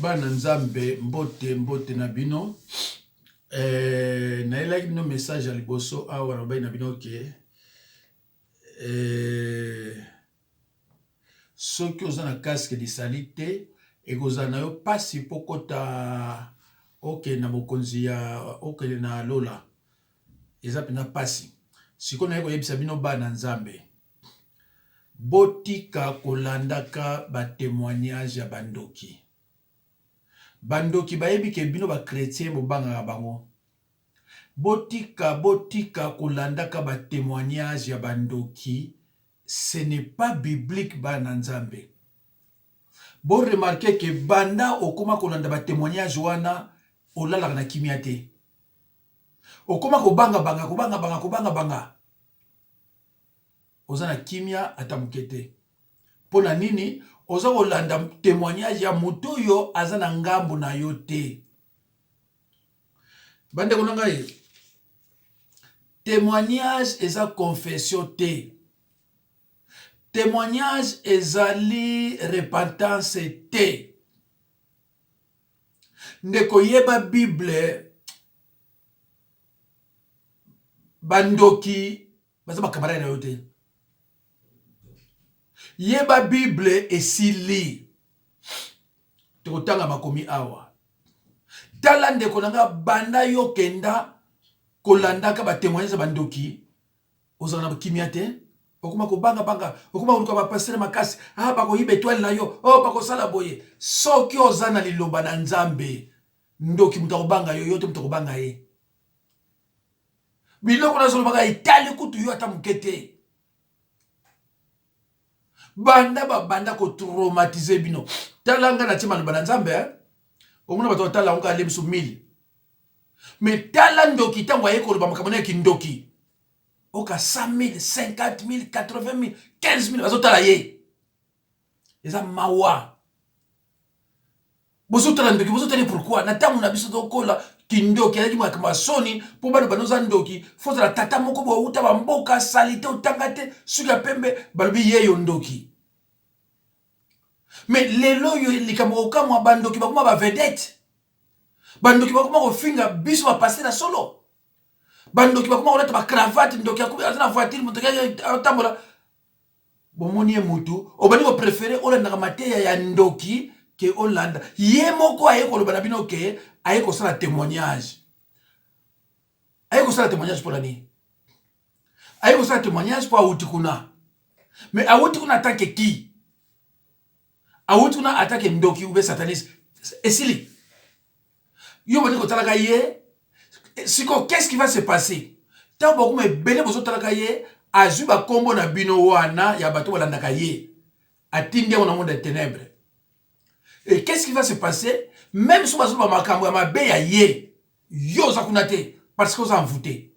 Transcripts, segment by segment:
Bana nzambe mbote na bino. Naelaki bino message ya liboso awa na bai na bino ke soki oza na casque lisali te ekozala na yo pasi mpo kota okende na bokonzi ya okende na lola eza mpena pasi. Sikoyo naye koyebisa bino bana nzambe botika kolandaka batémoignage ya bandoki. Bandoki bayebi ke bino ba chrétien bobangaka bango. Botika kolandaka ba témoignage ya bandoki. Ce n'est pas biblique bana nzambe. Bo remarquer que banda okoma kolanda ba témoignage wana olalaka na kimia te. Okoma kobanga banga. Oza na kimia ata mukete. Pona nini oza kolanda témoignage ya mutu yo aza na ngambo na yo te. Bande konanga ye. Témoignage eza confession te. Témoignage ezali repentance te. Ndeko yeba Bible bandoki baza makamara na yo te. Yeba Bible esili. Tekotanga makomi awa. Tala ndeko nanga banda yo kenda kolandaka ba témoignage bandoki ozana kimia te. Okuma kobanga okuma uluka ba passer makasi bako yiba étoile na yo bako sala boye soki ozana liloba na nzambe ndoki mutakobanga yo yote mutakobanga ye biloko na zolo baka itali kutu yo ata mukete banda ko traumatiser bino talanga na tima na nzambe omuna bato tala onka lemsu 1000 mais tala ndoki tango aye ko ba makamona ki ndoki oka 100 000, 50 000, 80 000, 15 000 bazotala ye. Eza mawa. Bozotala ndoki, bozotala pourquoi? Na tamu na biso tokola kindoki alaki mwaka soni po bano banoza ndoki foza la tata moko bo uta ba mboka salite utangate suka pembe balobi ye yo ndoki. Mais lelo yo likambo okamwa bandoki bakoma ba vedette. Bandoki bakoma ko finga biso ba passer na solo. Bandoki bakoma kolata ba cravate ndoki azana voiture mutoki atambola bomoni mutu obani ko préférer olanda ka mateya ya ndoki ke olanda ye moko aye ko lobana bino ke aye ko sala témoignage pour l'année aye ko sala témoignage pour auti kuna mais auti kuna attaque qui auti kuna attaque ndoki ou be sataniste esili yo bani ko talaka ye. Siko, qu'est-ce qui va se passer? Tant beaucoup me bene bozo talakaye, azuba kombo na bino wana ya bato balandaka ye. Atindi on a monde des ténèbres. Et qu'est-ce qui va se passer? Même si bazo ba makambo ya mabe ya ye, yo zakunate parce que vous en foutez.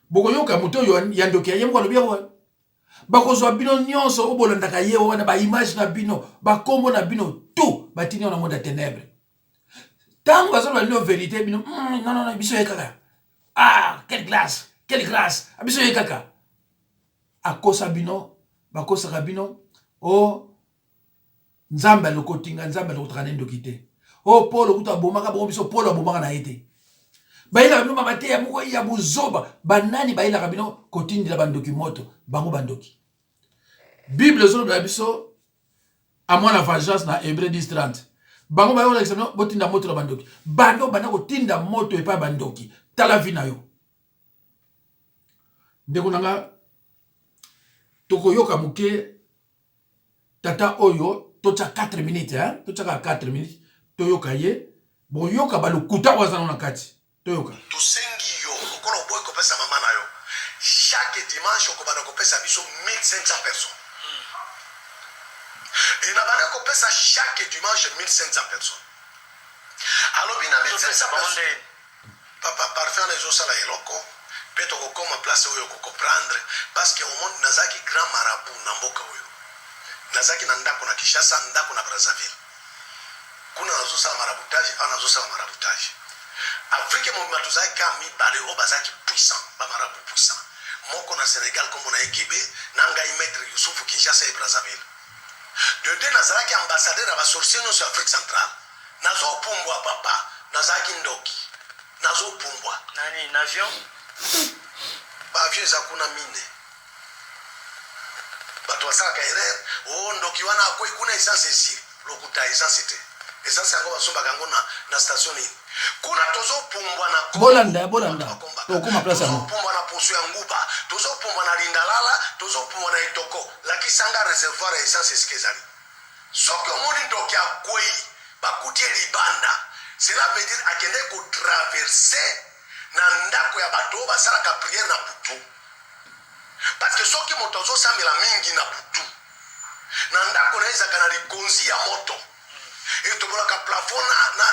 Boko yoka muto yo yandoki ye mko lobia wa. Bako zo bino nyonso obolandaka ye wana ba image na bino, ba kombo na bino tout batini on a monde des ténèbres. Tant que vous avez la vérité, non, biso ye kaka. Quelle grâce, biso ye kaka. Akosa bino, bakosa kabino, nzamba lokotinga, nzamba lokotrane ndokite. Paul okuta bomaka bo biso Paul bomaka na ete. Baila bino mamate ya moko ya buzoba, banani baila kabino kotindi la bandoki moto, bango bandoki. Bible zolo na biso à moi la vengeance na Hébreux 10:30. Bango ba yola examen botinda moto la bandoki. Bando bana ko tinda moto e pa bandoki. Tala vina yo. Ndeko nanga toko yoka muke tata oyo tocha 4 minutes tocha 4 minutes to yoka ye bo yoka ba lokuta wazana na kati. To yoka. To sengi yo kono boy ko pesa mama na yo. Chaque dimanche ko bana ko pesa biso 1500 personnes. Et na bana ko pesa chaque dimanche 1500 personnes. Alors bina 1500 personnes. Papa parfait na zo sala eloko. Peto ko koma place oyo ko comprendre parce que au monde nazaki grand marabout na mboka oyo. Nazaki na ndako na Kinshasa, ndako na Brazzaville. Kuna nazo sala maraboutage, nazo sala maraboutage. Afrique mo matuzaki kami bale o bazaki puissant, ba marabout puissant. Moko na Sénégal comme na Ekebe, nanga maître Youssouf Kinshasa et Brazzaville. de deux nazalaki ambassadeur à sorcier sur Afrique centrale nazo pumbwa papa nazalaki ndoki nazo pumbwa nani n'avion ba avion zakuna mine bato basalaka erreur ndoki wana akwei kuna essence esi lokuta essence te essence yango basombaka yango na station nini kuna tozopumbwa na bolanda okoma place yango tozopumbwa na poso ya nguba tozopumbwa na lindalala tozopumbwa na etoko lakisanga reservoir ya essence esika ezali soki omoni ndoki akwei bakuti libanda cela veut dire akende kotraverse na ndako ya bato basalaka priere na butu parce que soki moto azosambela mingi na butu na ndako na ezaka na likonzi ya moto etobolaka plafond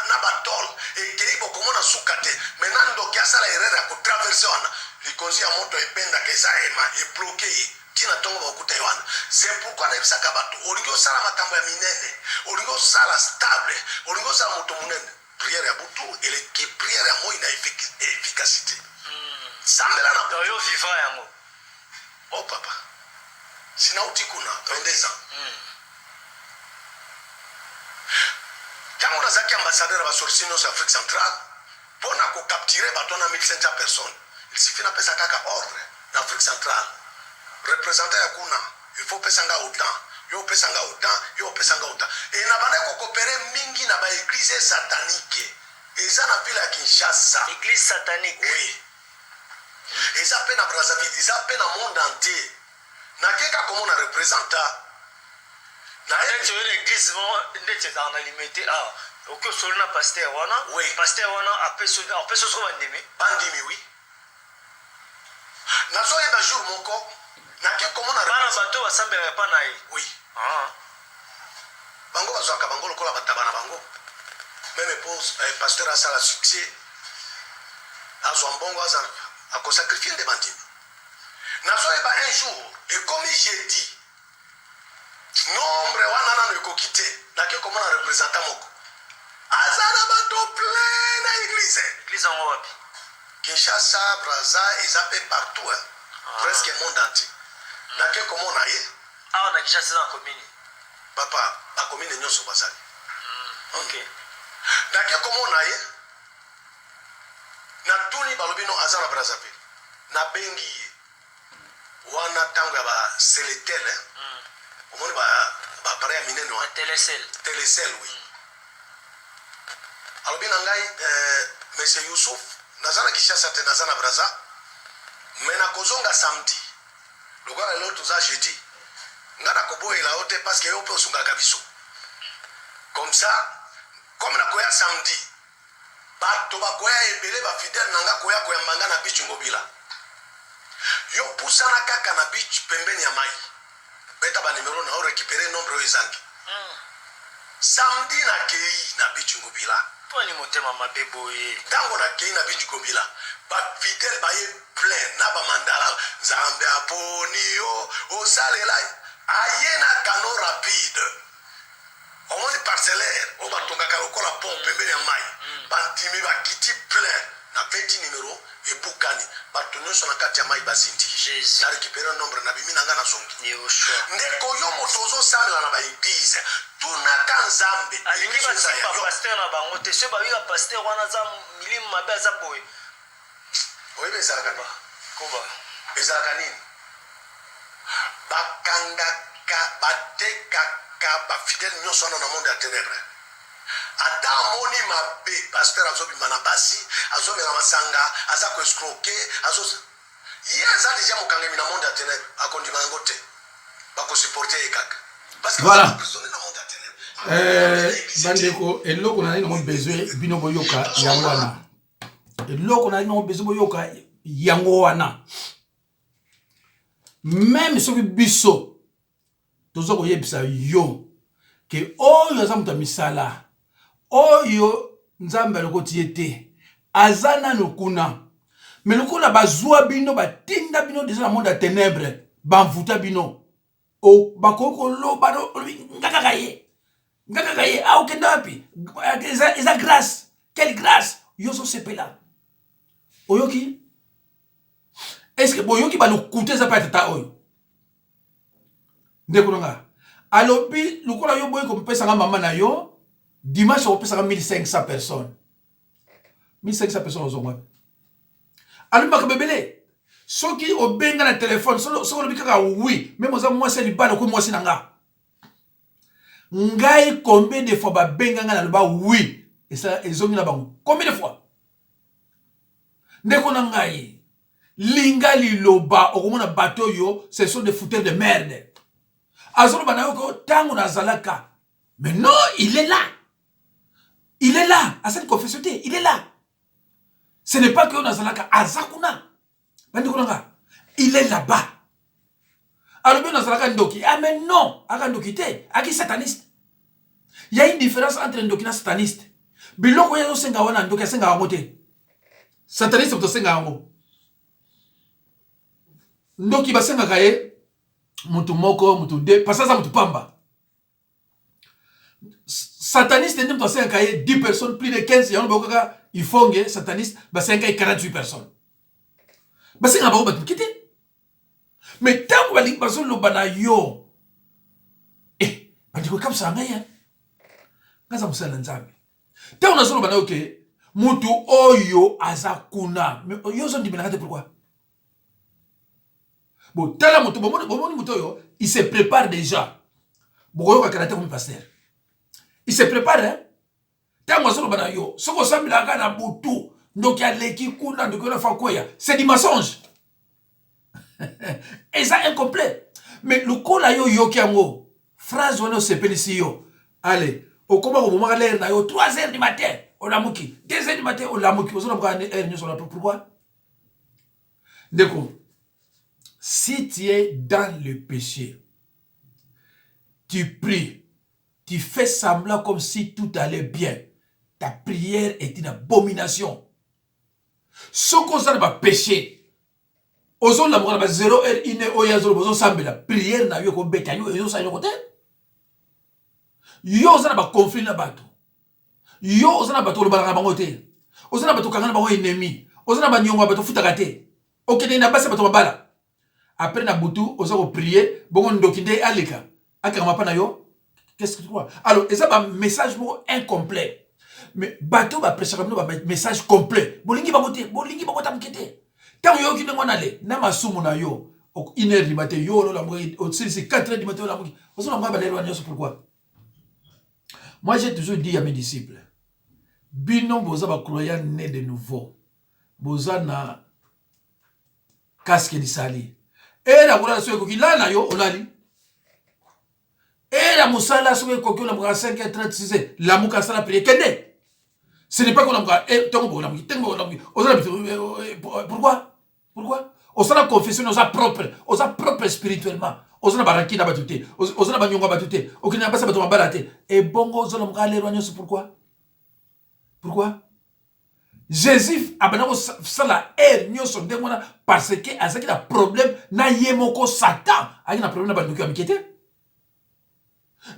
na batol ekei bokomona suka te maintenant ndoki asala erreur ya kotraverse wana likonzi ya moto ependaka eza ema ebloke ye tina ntongo bakuta ye wana c'est pourquoi nayebisaka bato olingi osala makambo ya minene olingi osala stable olingi osala moto monene priere ya butu eleki priere ya moi na efficacité sambela na butu yo vivant yango oh papa sinauti kuna 22 ans ntango nazalaki ambassadeur ya basorcier nyonso ya Afrique centrale mpona kokaptire bato na 1500 personnes il suffit napesa kaka ordre na Afrique centrale représentant ya kuna il faut pesanga autant yo pesanga autant yo pesanga autant et na bana kokopere mingi na baeglise satanique eza na ville ya Kinshasa église satanique oui eza pe na Brazzaville eza pe na monde entier nakeka komona représentant na ndeti oyo l'église ndeti ezala na limité oki osoli na paster wana oui paster wana apesi oso bandimi oui nazoyeba jour moko nake komona bana bato basambelaka epa na ye oui bango bazwaka bango lokola bataba na bango meme po pasteur asala succès azwa mbongo akosakrifie nde bandimi nazoyeba un jour ekomi jeudi nombre wana nano ekoki te nake komona représentant moko aza na bato plein na église yango wapi Kinshasa Brazza eza pe partout presque monde entier nake komona ye awa na Kinshasa na commune papa bakomine nyonso bazali ok nake komona ye na tuni balobi no aza na Brazzaville nabengi ye wana ntango ya baseletel omoni baappareil ya minene wana telecel oui alobi na ngai monsieur Youssouf naza na Kinshasa te naza na Brazza me nakozonga samedi lokola lelo toza jeudi nga nakoboyela yo te parce que yo mpe osungaka biso comme ça comme nakoya samedi bato bakoya ebele bafidele na nga koya koyambanga na bichi ngobila yo pusana kaka na bichi pembeni ya mai beta banimero na orekipere nombre oyo ezangi samedi nakei na bichi ngobila poni motema mabe boye ntango nakei na bichi ngobila bafidele baye plein na bamandala nzambe aponi yo osalela aye na kano rapide omoni parcellaire oyo batongaka lokola pont pembeni ya mai bandimi bakiti plein na 20 numero ebukani bato nyonso na kati ya mai bazindi na récupéré nombre na bimi na nga na zongi ndeko yo moto ozosambela na baeglise tunaka nzambe alingi basimba paster na bango te so babika paster wana aza milimo mabe aza boye oyebi ezalaka nini ezalaka nini bakangaka batekaka bafidele nyonso wana na monde ya ténèbre ata amoni mabe paster azobima na basi azomela masanga aza koescroke ye aza deja mokangami na monde ya ténèbre akondima yango te bakosupporte ye kaka voilà bandeko eloko na nini besoin bino boyoka yango wana eloko na nini besoin boyoka yango wana même soki biso tozo koyebisa yo ke oyo aza moto ya misala oyo nzambe alokoti ye te aza nano kuna me lokola bazwa bino batinda bino deja na monde ya ténèbre bamvuta bino bakoki koloba ngakaka ye aokenda wapi eza grâce quelle grâce yo ozosepela oyoki est ce que boyoki balokuta eza pa tata oyo ndeko nanga alobi lukola yo boy ko pesa nga mama na yo dimanche ko pesa 1500 personnes 1500 personnes ozongwa alobi makabebele soki obenga na téléphone so lobi kaka oui même oza mwasi libala ko mwasi nanga ngai combien de fois ba benga nga na loba oui et ça ezongi na bango combien de fois ndeko na ngai linga liloba okomona bateau yo ce sont des fouteurs de merde azolo bana ko tango na zalaka mais non il est là à cette confession il est là ce n'est pas que on a zalaka azakuna bandi konanga il est là-bas alors bien zalaka ndoki ah mais non aka ndoki te aki sataniste il y a une différence entre ndoki na sataniste biloko ya senga wana ndoki senga wango te sataniste to senga wango ndoki basenga kaye mutu moko mutu de pasaza mutu pamba sataniste ndem to senga kaye 10 personnes plus de 15 yango bokoka ifonge sataniste basenga 48 personnes basenga bako batu kite mais tango bali bazo lobana yo bandiko kapsa ngaya ngaza musala nzambe tango nazo lobana okay mutu oyo azakuna yo zo ndimela kate pourquoi bon tala mutu bomoni mutu oyo il se prépare déjà bokoyo ka karate comme pasteur il se prépare hein tango nazo lobana yo soko sambila ka na butu ndoki aleki kuna ndoki na fakoya c'est du mensonge et ça incomplet mais le kola yo yoki yango phrase wana sepeli si yo allez okoma ko bomaka l'air na yo 3h du matin olamuki 2h du matin olamuki ozona mka heure nyo sur pourquoi ndeko si tu es dans le péché tu pries tu fais semblant comme si tout allait bien ta prière est une abomination ce qu'on s'en va péché ozo la mokala ba 0h 1h oya zo bozo sambela prière na yo ko beta yo ezo sa yo kote yo ozana ba conflit na bato yo ozana bato lo balaka bango te ozana bato kangana bango ennemi ozana ba nyonga bato futaka te okende na basa bato babala après na butu ozo ko prier bongo ndokinde aleka akama pa na yo qu'est-ce que tu crois alors eza ba message mo incomplet mais bato ba prêcher comme ba message complet bolingi bango tamkete tant yo kine ngona le na masumu na yo 1h du matin yo lo la moyi au 4h du matin la moyi ozo na ngaba lelo nyoso pourquoi moi j'ai toujours dit à mes disciples bino boza ba croyant né de nouveau boza na casque di sali et la kola so ko kilana yo olali et la musala so ko ko la mo 5h36 la muka sala prier kende ce n'est pas qu'on a pourquoi on s'en confession aux propre spirituellement on s'en baraki na batute on s'en banyonga batute okina basa bato mabalate et bongo zolo mkale rwanyo pourquoi Jésus a banako sala nyoso ndengona parce que azaki na problème na yemoko Satan a na problème na banduki amikete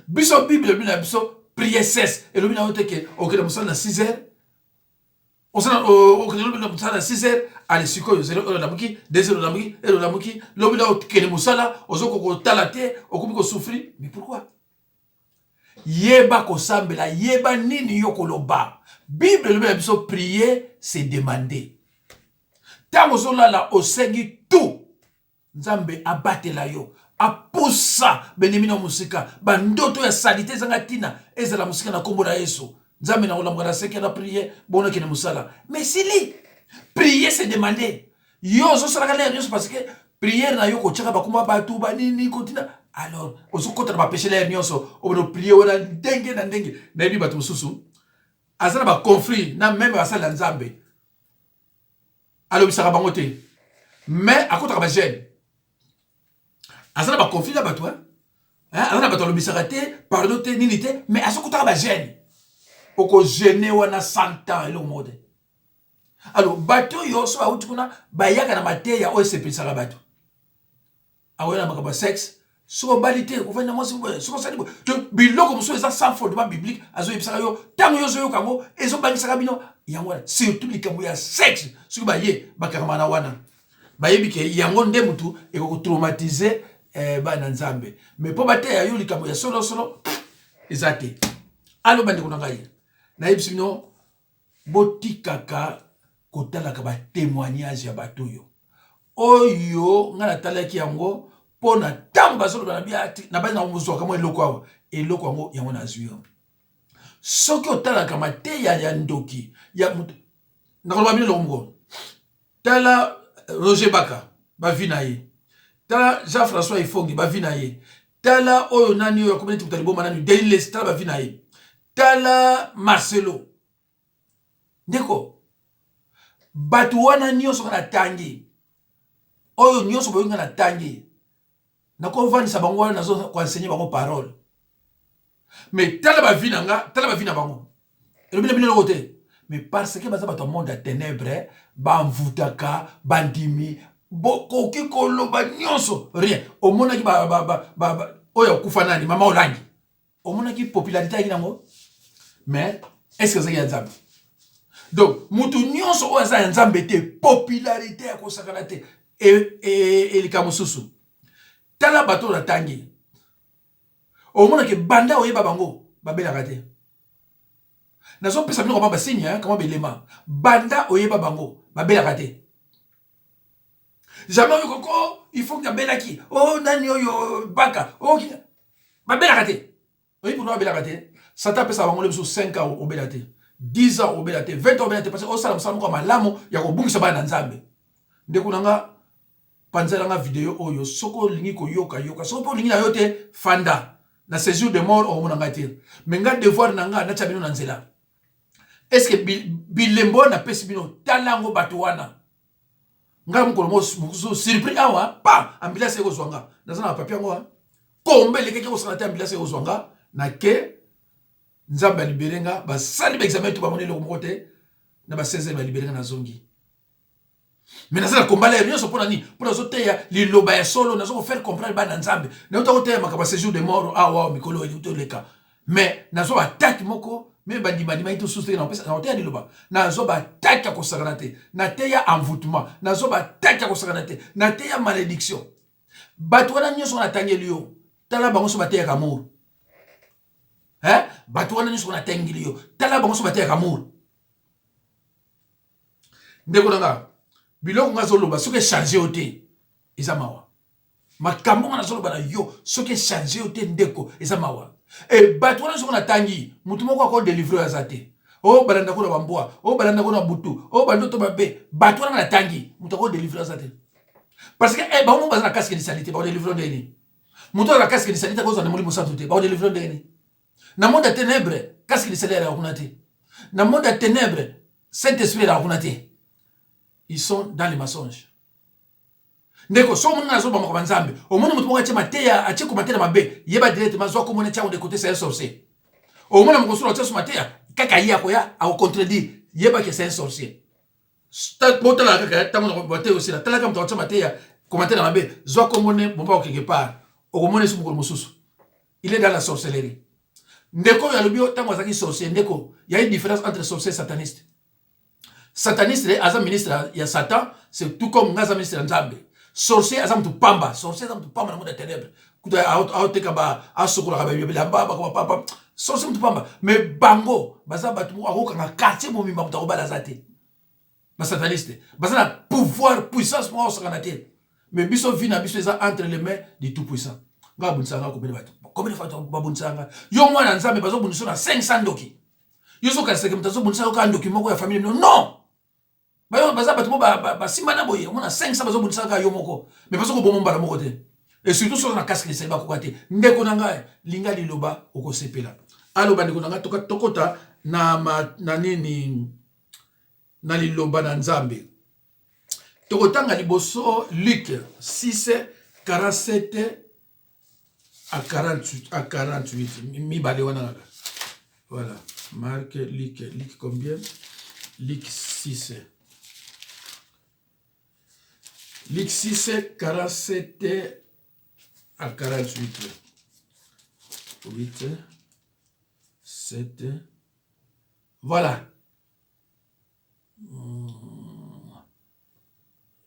biso bible bina biso prier cesse et le bina oteke okina musala na 6h on s'en okina musala na 6h allez sikoyo 0h la muki 2h la muki 1h la muki le bina okene musala ozoko ko talate okomi ko souffrir mais pourquoi yeba ko sambela yeba nini yokoloba Bible le biso prier c'est demander tango zolala osengi tout nzambe abatela yo apusa benimino musika bandoto ya salite zanga tina ezala musika na kombo na Yesu nzambe na olamwa na seke na prier bona kene musala mais sili prier c'est demander yo zo sala kale yo parce que prière na yo ko tshaka bakuma batu banini kotina alors ozo kota ba péché la nyonso o no prier wala ndenge na ndenge na yebi batu mususu azana ba conflit na même basala nzambe alors bisaka bango te mais akota ba gêne azana ba conflit na bato azana bato lo bisaka te pardon te nini te mais asokota ba gêne oko gêner wana 100 ans le mode alors bato yo so auti kuna bayaka na mateya o sepelisa bato awena makaba sexe so balité ko fanya mosi so sali to biloko muso eza sans fondement biblique azo yebisaka yo tango yo zo yo kango ezo bangisaka bino yango surtout likambo ya sexe so baye bakarama na wana bayebi ke yango nde mutu eko traumatiser bana nzambe mais po bateya yo likambo ya solo solo eza te alo bande kuna ngai nayebisi bino botikaka kotalaka batémoignage ya bato oyo nga natalaki yango mpo na ntango bazoloba na bia na basi na mozwaka mwa eloko awa eloko yango yango nazwi yo soki otalaka mateya ya ndoki ya nakoloba bino eloko moko tala Roger Baka bavi na ye tala Jean-François Ifongi bavi na ye tala oyo nani oyo akomeli tikutali boma nani Dailes tala bavi na ye tala Marcelo ndeko bato wana nyonso nga na tangi oyo nyonso boyo nga na tangi nakovandisa bango wana nazo koenseigner bango parole mais tala bavi na nga tala bavi na bango elobi na bino eloko te mais parce que baza bato ya monde ya ténèbre bamvutaka bandimi bokoki koloba nyonso rien omonaki oyo akufa nani mama olangi omonaki popularité yaki nango mais est-ce que ezaki ya nzambe donc mutu nyonso oyo aza ya nzambe te popularité ya kosakana te elika mosusu tala bato na tangi omonaki banda oyeba bango babelaka te nazopesa bino kama basigne kama belema banda oyeba bango babelaka te jamais oyo koko il faut que abelaki oh nani oyo Baka oh babelaka te oyi pour babelaka te sata pesa bango le biso 5 ans obela te 10 ans obela te 20 ans obela te parce que osala mosala moko malamu ya kobungisa bana na nzambe ndeko nanga panzela nga video oyo soko olingi koyoka soko mpo olingi na yo te fanda na séjour de mort omona nga te mais nga devoir na nga natia bino na nzela est-ce que bilembo na pesi bino talango bato wana nga mukolo mosusu surpris awa pa ambulance eko zwanga naza na papier ngo kombe lekeke kosala te ambulance eko zwanga na ke nzambe alibere nga basali ba examen to bamoni eloko moko te na ba 16 ba libere nga na zongi mais naza na kombala ya nyonso mpona nini mpona azoteya liloba ya solo nazo kofaire comprendre bana nzambe nauta koteya makaba séjour de mort awa mikolo elitoleka mais nazo bataki moko mais bandimandima ito susu te na oteya liloba nazo bataki ya kosakana te nateya envoûtement nazo bataki ya kosakana te nateya malédiction bato wana nyonso natangeli yo tala bango so bateyaka amour bato wana nyonso natangeli yo tala bango so bateyaka amour ndeko nanga biloko nga zoloba soki echange yo te eza mawa makambo nga nazoloba na yo soki echange yo te ndeko eza mawa bato wana soko natangi mutu moko akodélivre aza te o balanda ko na bambwa o balanda ko na butu o bandoto babe bato wana natangi mutu akodélivre aza te parce que bango baza na casque d'isalité bakodélivre ndeni mutu aza na casque d'isalité kozwa na molimo santu te bakodélivre ndeni na monde ya ténèbre casque d'isalité akuna te na monde ya ténèbre Saint-Esprit akuna te. Ils sont dans les mensonges. Ndeko so mona nazo ba makaba nzambe omona mutu moko atie mateya atie ko mateya mabe yeba directement zo ko mona tiango de côté c'est un sorcier omona moko solo atie so mateya kaka ya ko ya a contredire yeba que c'est un sorcier sta bota la kaka tango na bote aussi la tala kam to atie mateya commenter na mabe zo ko mona bomba o quelque part o mona su moko mususu il est dans la sorcellerie ndeko ya lobio tango azaki sorcier ndeko il y a une différence entre sorcier et sataniste. Sataniste aza ministre ya Satan, c'est tout comme ngaza ministre nzambe. Sorcier azam tu pamba, sorcier azam tu pamba na monde ténèbres. Kuta aoteka ba asokula ka ba baba ko papa. Sorcier tu pamba, mais bango baza batu akoka na quartier mo mimba mutako bala zate. Ba sataniste, baza na pouvoir, puissance mo osakanate. Mais biso vina biso eza entre les mains du tout puissant. Nga bunsanga ko bele batu. Combien de fois ba bunsanga? Yo mwana nzambe bazo bunso na 500 doki. Yo so ka seke mutazo bunsanga ka ndoki moko ya famille non. Bayo baza bato ba simba na boye on a 500 bazo bunisaka yo moko mais bazo ko bomba la moko te et surtout sur na casque c'est ba ko kate ndeko nanga linga liloba oko sepela alo bandeko nanga toka tokota na nini na liloba na nzambe tokotanga liboso Luc 6 47 à 48 mi bale wana voilà Marc Luc combien Luc 6 Luc 6, 47 à 48. 8, 7. Voilà.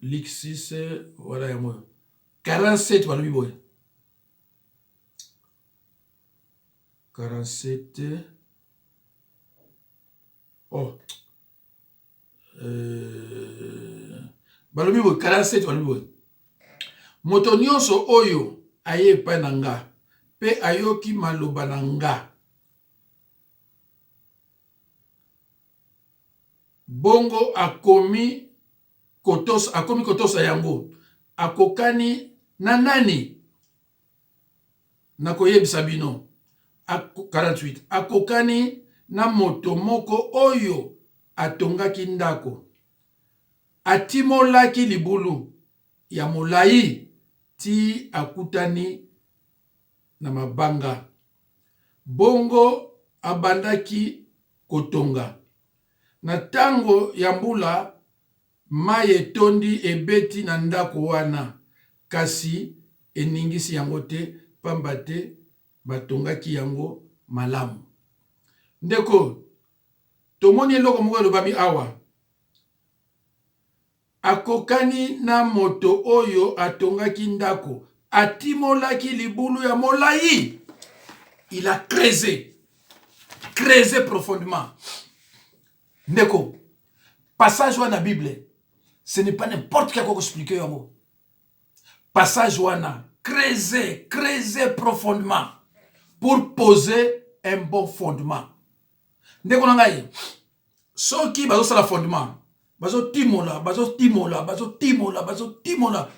Luc 6, voilà. 47, voilà, 47. Oh. Balobi bo 47 balobi bo. Moto nyonso oyo aye epai na nga pe ayoki maloba na nga bongo akomi kotosa yango akokani na nani nakoyebisa bino. 48 akokani na moto moko oyo atongaki ndako atimolaki libulu ya molai ti akutani na mabanga bongo abandaki kotonga na tango ya mbula mai etondi ebeti na ndako wana kasi eningisi yango te pamba te batongaki yango malamu. Ndeko tomoni eloko moko elobami awa akokani na moto oyo atongaki ndako atimolaki libulu ya molai. Il a creusé profondément. Ndeko passage wana Bible ce n'est pas n'importe qui a expliqué yango. Passage wana creuser profondément pour poser un bon fondement. Ndeko nangai soki bazosala fondement bazo timola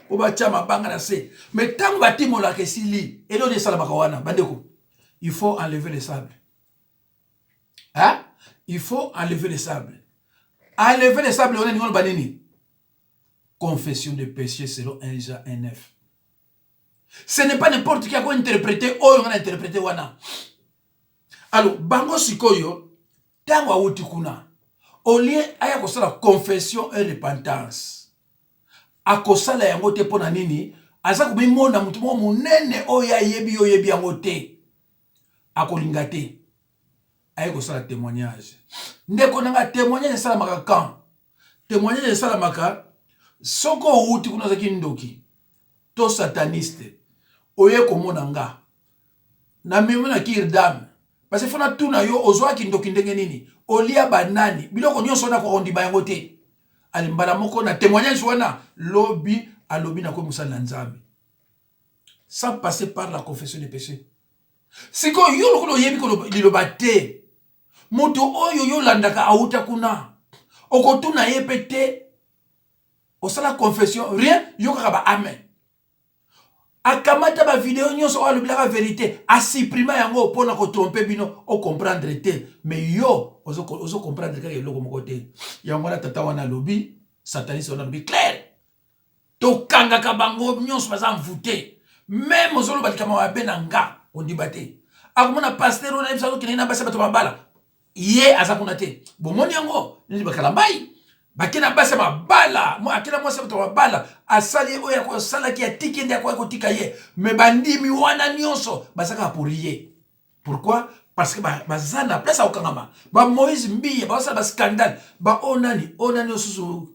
po batia mabanga na se mais tango batimola ke sili elo de sala bakawana bandeko il faut enlever le sable. Hein? Il faut enlever le sable. Enlever le sable on est ngolo banini. Confession de péché selon 1 Jean 1:9. Ce n'est pas n'importe qui a interprété oyo on a interprété wana. Alors bango sikoyo tango awuti kuna au lieu aya kosala confession et repentance akosala yango te pona nini aza kubimona mutu mo munene oyo yebi yango te akolinga te aya kosala témoignage. Ndeko nanga témoignage sala maka kan témoignage sala maka soko outi kuna zaki ndoki to sataniste oye komona nga na mimuna kirdam parce que fona tuna yo ozwa ki ndoki ndenge nini olia banani biloko nyonso na ko ondima yango te alimbala moko na témoignage wana lobi alobi na ko musala nzambe sans passer par la confession des péchés. Siko yo lokolo yebi ko liloba te moto oyo yo landaka auta kuna okotuna yepete osala confession rien yo kaka ba amen akamata ba video nyonso alobila la vérité a supprimer yango pona ko tromper bino o comprendre te mais yo ozo comprendre kaka eloko moko te yango na tata wana lobi sataniste wana lobi clair to kanga ka bango nyonso baza mvute même ozolo balikama wa benanga on dibate akomona pasteur ona ebisa ko kinina basa bato mabala ye azakuna te bomoni yango ni bakala mbai bakena basa mabala mo akena mo sabato mabala asali oya ko sala ki atiki ndia ko tika ye me bandimi wana nyonso basaka pour ye. Pourquoi? Parce que bazana place au kangama ba Moïse mbiye ba sala ba scandale ba onani osusu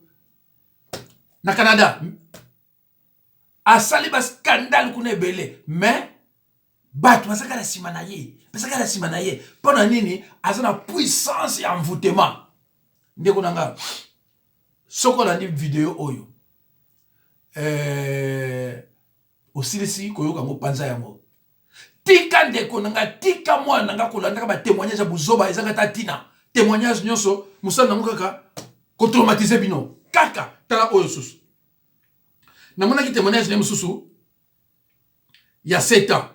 na Canada asali ba scandale kuna ebele mais batu basaka la simana ye pona nini azana puissance ya envoûtement. Ndeko nanga soko la vidéo oyo osilisi koyoka ngo panza yango tika ndeko nanga tika mwana nanga kolanda ba témoignage buzoba ezanga tatina témoignage nyonso musana ngo kaka ko traumatiser bino kaka tala oyo susu na mona ki témoignage ne mususu ya 7 ans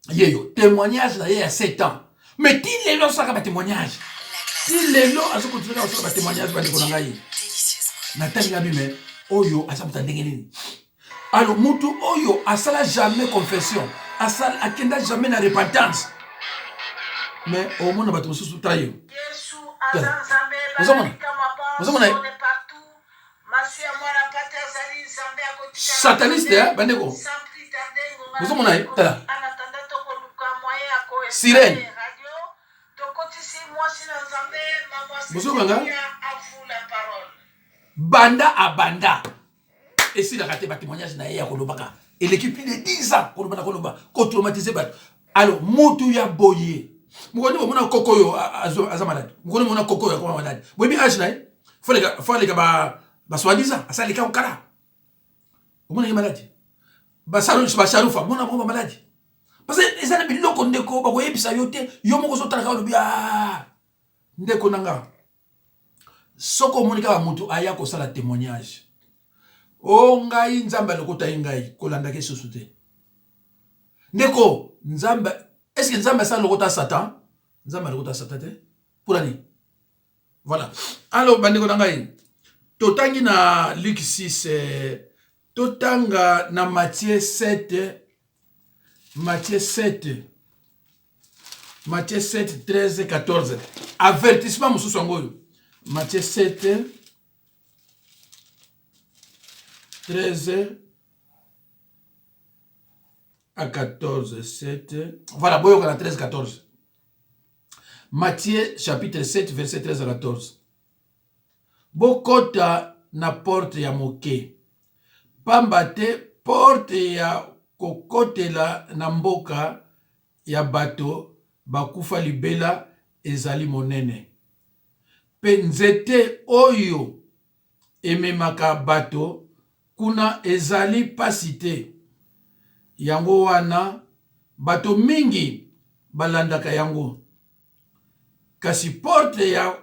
yeyo témoignage là il y a 7 ans mais ti lelo saka ba témoignage ti lelo azo continuer à saka ba témoignage ba ndeko nanga yi na tanga bime oyo asabuta ndenge nini. Alors mutu oyo asala jamais confession asala akenda jamais na repentance mais au monde bato mususu tayo ozomona sataniste bandeko ozomona tala sirène banda a banda et si la raté ba témoignage na ya kolobaka et l'équipe plus de 10 ans ko traumatiser bato. Alors mutu ya boye mukoni mona kokoyo aza malade mukoni mona kokoyo akoma malade bobi age na faut les gars ba soi-disant asa les cas au kala mona yi malade ba sharufa mona mona malade parce que ezana biloko ndeko ba koyebisa yo te yo moko so talaka lobi ndeko nanga soko monika ba mutu aya ko sala témoignage o ngai nzamba lokota ngai kolanda ke sosuté ndeko nzamba est-ce que nzamba sa lokota satan nzamba lokota satan te pour ani voilà alors bandeko ngai totangi na Luc 6 totanga na Matthieu 7 13 14 avertissement mususu ngoyo Matthieu 7 13 à 14 7 voilà boyo la 13 14 Matthieu chapitre 7 verset 13 à 14 bokota na porte ya moke pamba te porte ya kokotela na mboka ya bato bakufa libela ezali monene pe nzete oyo ememaka bato kuna ezali pasi te yango wana bato mingi balandaka yango kasi porte ya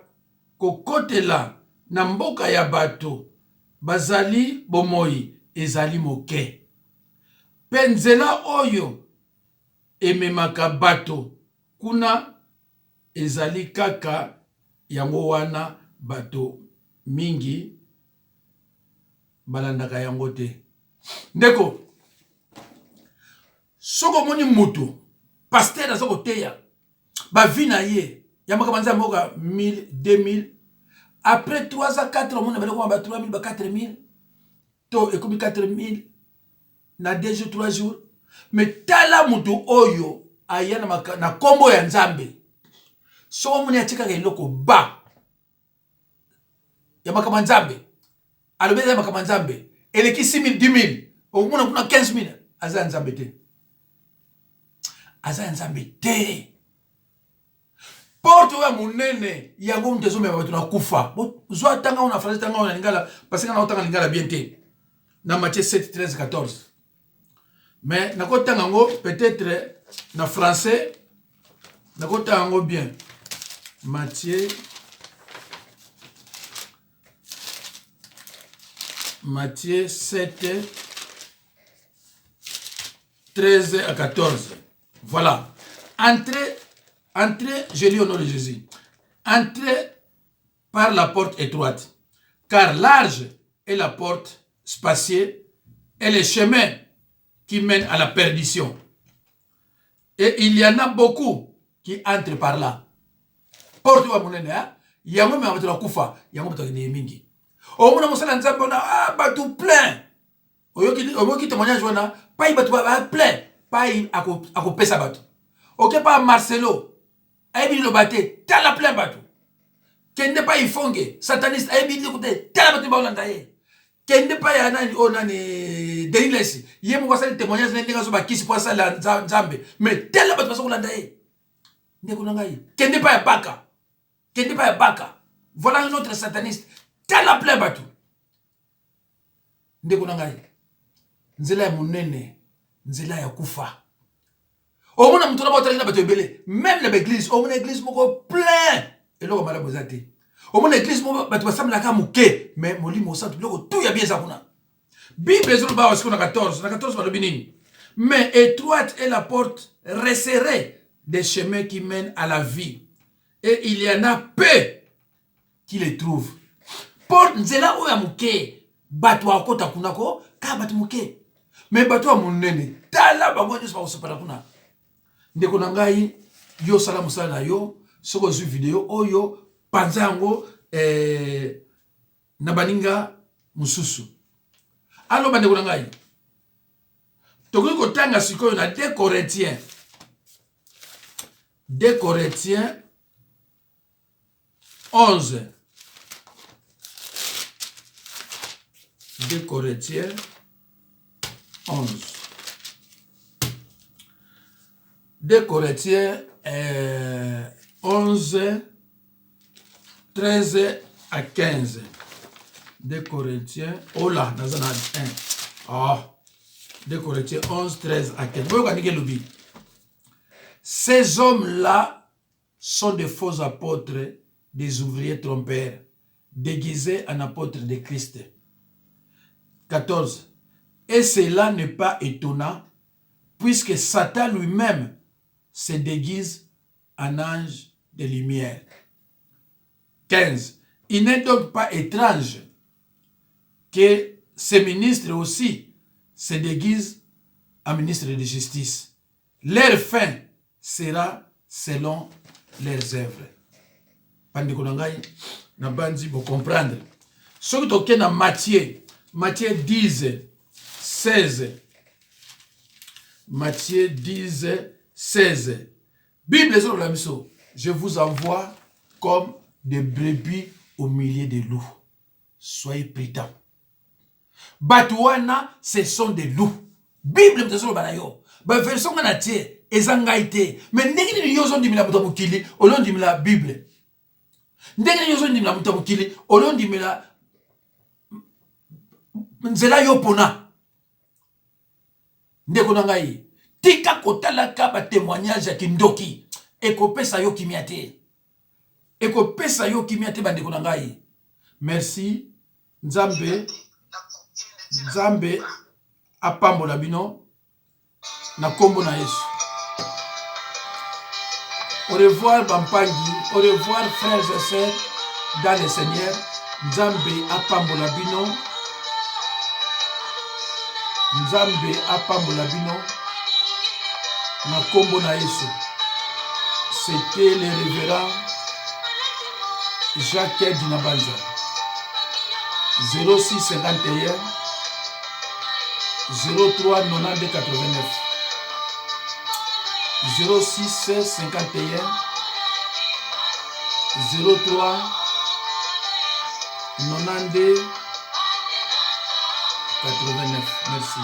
kokotela na mboka ya bato bazali bomoi ezali moke pe nzela oyo ememaka bato kuna ezali kaka yango wana bato mingi balandaka yango te ndeko soko moni mutu pasteur azoko teya ba vie na ye yamaka banza moka 1000 2000 après 3 à 4 mona baleko ba 3000 ba 4000 to ekomi 4000 na 2 jours 3 jours mais tala mutu oyo aya na kombo ya nzambe so moni atika eloko ba yamaka banzambe alobeza yamaka banzambe eleki 6000 10000 okumona kuna 15000 aza nzambe te aza nzambe te porte ya munene yango mtezo me bato na kufa zo tanga ona français tanga ona lingala parce que na otanga lingala bien te na Matthieu 7 13 14 mais nako tanga ngo peut-être na français nako tanga ngo bien Matthieu 7 13 à 14 voilà entrez, je lis au nom de Jésus. Entrez par la porte étroite, car large est la porte spacieuse et le chemin qui mène à la perdition. Et il y en a beaucoup qui entrent par là. Porte wa munene ha, yango me amatela kufa, yango mutaki ni mingi. Omuna musala nzambe na batu plein. Oyoki témoignage wana, pa batu ba plein, pa ako pesa batu. Ok pas Marcelo aibi lo bate tala plein bateau kende pas ifonge sataniste aibi lo kote tala bateau ba olanda ye kende pas ya nani onani Deiles ye mo kwasa témoignage na ndinga so ba kisi poisa la nzambe mais tala bateau so olanda ye ndeko na ngai kende pas ya baka voilà un autre sataniste tala plein bateau ndeko na ngai nzela ya munene nzela ya kufa. Au moins, même l'église, au moins l'église moko plein. Et là, on m'a dit, au moins l'église moko, tu vas savoir la camuke, mais mon lit, mon sang, tout y a bien ça. Bible, c'est le bas, on a 14, mais étroite est la porte resserrée des chemins qui mènent à la vie. Et il y en a peu qui les trouvent. Porte, nzela oya muke, bato akota kunako, ka bato muke. Mais bato amunene, tala bango Dieu pas osopara kuna. Ndeko na ngai yo sala musala na yo soko zu video oyo panzango na baninga mususu. Alo bandeko na ngai tokoki kotanga sikoyo na 2 Corinthiens 11 2 Corinthiens 11 2 Corinthiens 11, 13 à 15. 2 Corinthiens, oh là, dans un 1. Oh, 2 Corinthiens 11, 13 à 15. Ces hommes-là sont de faux apôtres, des ouvriers trompeurs, déguisés en apôtres de Christ. 14. Et cela n'est pas étonnant, puisque Satan lui-même se déguise en ange de lumière. 15. Il n'est donc pas étrange que ces ministres aussi se déguisent en ministres de justice. Leur fin sera selon leurs œuvres. Pandikonangai, na bandi pour comprendre. Ce que tu as dans Matthieu 10, 16. Matthieu 10, 16. Bible sur la mission. Je vous envoie comme des brebis au milieu des loups. Soyez prudents. Batouana, ce sont des loups. Bible sur le banayo. Ba version na tie ezangaite. Mais ndenge ni yozo ndimila mutamukili, olo ndimila Bible. Ndenge ni yozo ndimila mutamukili, olo ndimila nzela yopona. Ndeko nangai. Tika kotalaka ba témoignage ya kindoki. Ekopesa yo kimiate. Ekopesa yo kimiate bandeko nangai. Merci. Nzambe apambola bino na kombo na Yesu. Au revoir Bampangi, au revoir frères et sœurs dans le Seigneur. Nzambe apambola bino. Nzambe apambola bino na kombo na Yesu. C'était le révérend Jacques Dinabanza. 06 51 03 90 89. 06 51 03 90 89. Merci.